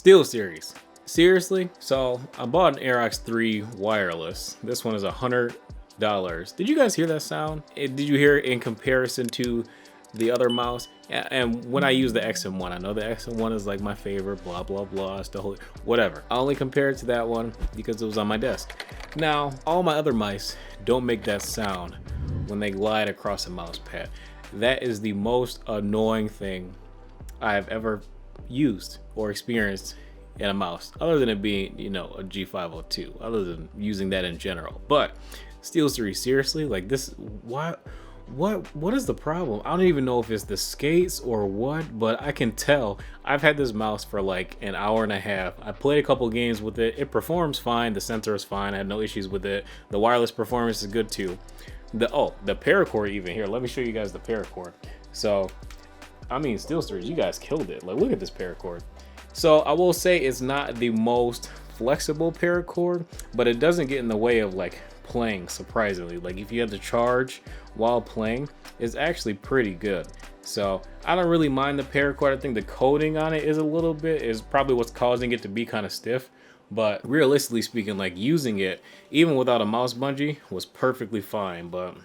Steelseries. Seriously? So I bought an Aerox 3 wireless. This one is $100. Did you guys hear that sound? Did you hear it in comparison to the other mouse? And when I use the XM1, I know the XM1 is like my favorite, blah, blah, blah, it's the whole, whatever. I only compare it to that one because it was on my desk. Now, all my other mice don't make that sound when they glide across a mouse pad. That is the most annoying thing I have ever used or experienced in a mouse, other than it being, you know, a G502, other than using that in general. But Steelseries, seriously, like this, what is the problem? I don't even know if it's the skates or what, but I can tell. I've had this mouse for like an hour and a half. I played a couple games with it. It performs fine. The sensor is fine. I had no issues with it. The wireless performance is good too. The Paracord even here. Let me show you guys the Paracord. So, I mean, Steelseries, you guys killed it. Like, look at this Paracord. So I will say it's not the most flexible Paracord, but it doesn't get in the way of like playing, surprisingly. Like if you have to charge while playing, it's actually pretty good. So I don't really mind the Paracord. I think the coating on it is probably what's causing it to be kind of stiff. But realistically speaking, like using it, even without a mouse bungee, was perfectly fine. But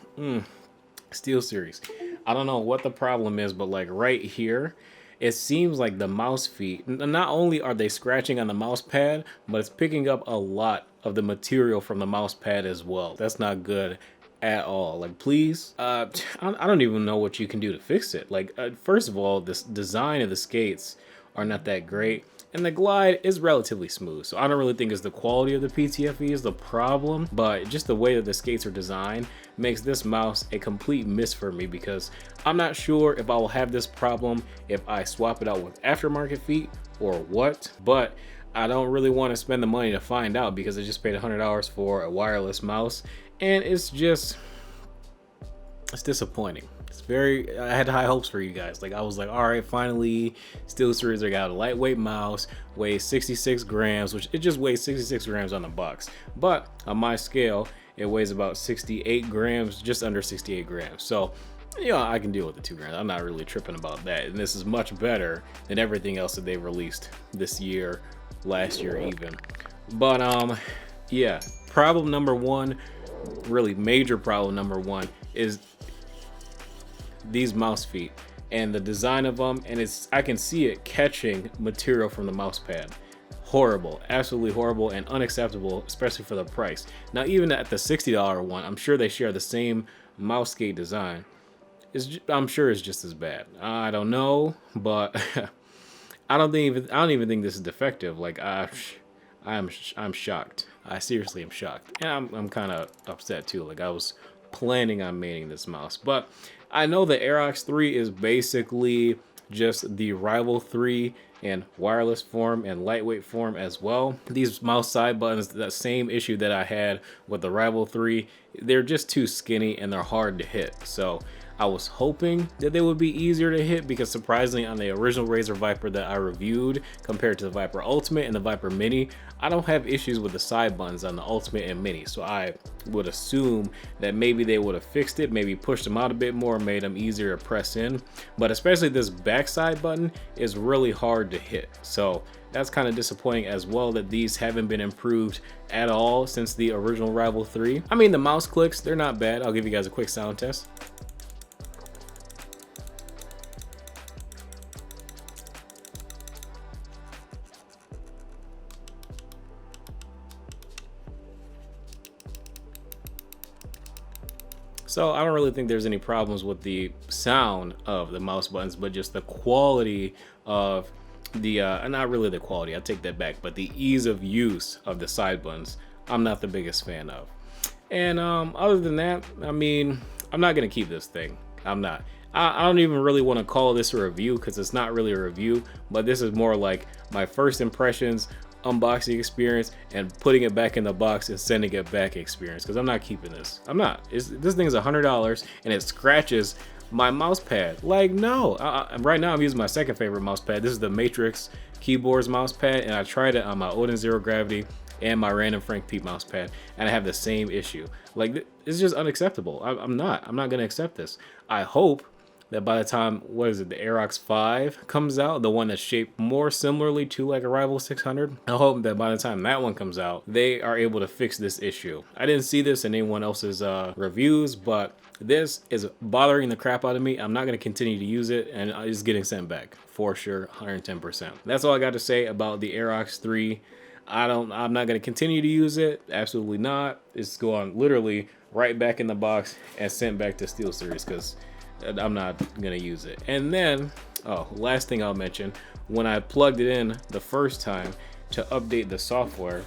Steelseries, I don't know what the problem is, but like right here, it seems like the mouse feet, not only are they scratching on the mouse pad, but it's picking up a lot of the material from the mouse pad as well. That's not good at all. Like, please, I don't even know what you can do to fix it. Like, first of all, this design of the skates are not that great, and the glide is relatively smooth. So I don't really think it's the quality of the PTFE is the problem, but just the way that the skates are designed makes this mouse a complete miss for me, because I'm not sure if I will have this problem if I swap it out with aftermarket feet or what, but I don't really want to spend the money to find out, because I just paid $100 for a wireless mouse, and it's disappointing. I had high hopes for you guys. Like, I was like, all right, finally, Steelseries, I got a lightweight mouse, weighs 66 grams, which it just weighs 66 grams on the box. But on my scale, it weighs about 68 grams, just under 68 grams. So, you know, I can deal with the 2 grams. I'm not really tripping about that. And this is much better than everything else that they've released this year, last year even. But, yeah, problem number one, really major problem number one, is these mouse feet and the design of them, and I can see it catching material from the mouse pad. Horrible, absolutely horrible and unacceptable, especially for the price. Now, even at the $60 one, I'm sure they share the same mouse skate design. I'm sure it's just as bad. I don't know, but I don't even think this is defective. Like, I'm shocked. I seriously am shocked, and I'm kind of upset too. Like, I was planning on mating this mouse, but I know the Aerox 3 is basically just the Rival 3 in wireless form and lightweight form as well. These mouse side buttons, that same issue that I had with the Rival 3, they're just too skinny and they're hard to hit. So I was hoping that they would be easier to hit, because surprisingly on the original Razer Viper that I reviewed compared to the Viper Ultimate and the Viper Mini, I don't have issues with the side buttons on the Ultimate and Mini. So I would assume that maybe they would have fixed it, maybe pushed them out a bit more, made them easier to press in. But especially this backside button is really hard to hit. So that's kind of disappointing as well, that these haven't been improved at all since the original Rival 3. I mean, the mouse clicks, they're not bad. I'll give you guys a quick sound test. So I don't really think there's any problems with the sound of the mouse buttons, but just the quality of the, not really the quality, I take that back, but the ease of use of the side buttons, I'm not the biggest fan of. And other than that, I mean, I'm not gonna keep this thing. I'm not. I don't even really want to call this a review, because it's not really a review, but this is more like my first impressions, unboxing experience, and putting it back in the box and sending it back experience, because I'm not keeping this. I'm not. This thing is $100 and it scratches my mouse pad. Like, no. Right now I'm using my second favorite mouse pad. This is the Matrix Keyboards mouse pad, and I tried it on my Odin Zero Gravity and my Random Frank Pete mouse pad, and I have the same issue. Like, it's just unacceptable. I'm not gonna accept this. I hope that by the time, what is it, the Aerox 5 comes out, the one that's shaped more similarly to like a Rival 600, I hope that by the time that one comes out, they are able to fix this issue. I didn't see this in anyone else's reviews, but this is bothering the crap out of me. I'm not going to continue to use it, and it's getting sent back for sure, 110%. That's all I got to say about the Aerox 3. I'm not going to continue to use it. Absolutely not. It's going literally right back in the box and sent back to Steelseries because I'm not going to use it. And then, oh, last thing I'll mention, when I plugged it in the first time to update the software,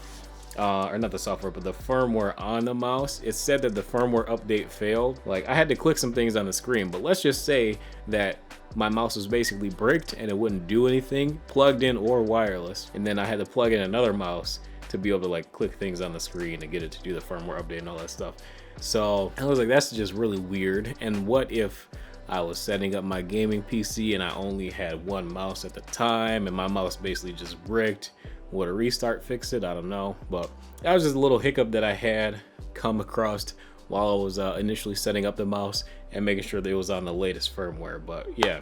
or not the software, but the firmware on the mouse, it said that the firmware update failed. Like, I had to click some things on the screen, but let's just say that my mouse was basically bricked and it wouldn't do anything, plugged in or wireless. And then I had to plug in another mouse to be able to like click things on the screen to get it to do the firmware update and all that stuff. So I was like, that's just really weird. And what if I was setting up my gaming PC and I only had one mouse at the time and my mouse basically just bricked? Would a restart fix it? I don't know. But that was just a little hiccup that I had come across while I was initially setting up the mouse and making sure that it was on the latest firmware. But yeah,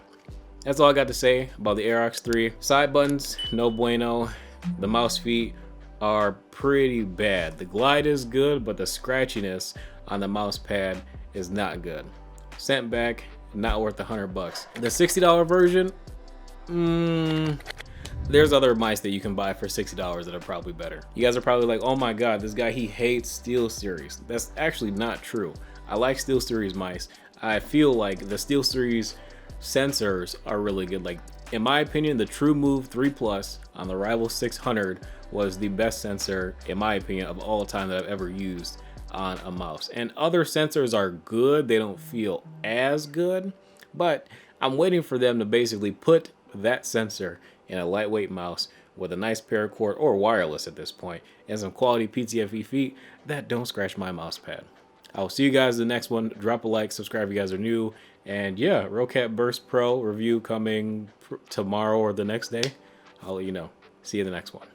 that's all I got to say about the Aerox 3. Side buttons, no bueno. The mouse feet are pretty bad. The glide is good, but the scratchiness on the mouse pad is not good. Sent back, not worth $100. The $60 version, there's other mice that you can buy for $60 that are probably better. You guys are probably like, oh my god, this guy, he hates Steelseries. That's actually not true. I like Steelseries mice. I feel like the Steelseries sensors are really good. Like, in my opinion, the True Move 3 Plus on the Rival 600 was the best sensor, in my opinion, of all time that I've ever used on a mouse. And other sensors are good. They don't feel as good, but I'm waiting for them to basically put that sensor in a lightweight mouse with a nice paracord or wireless at this point and some quality PTFE feet that don't scratch my mouse pad. I will see you guys in the next one. Drop a like, subscribe if you guys are new, and yeah, Rocat Burst Pro review coming tomorrow or the next day. I'll let you know. See you in the next one.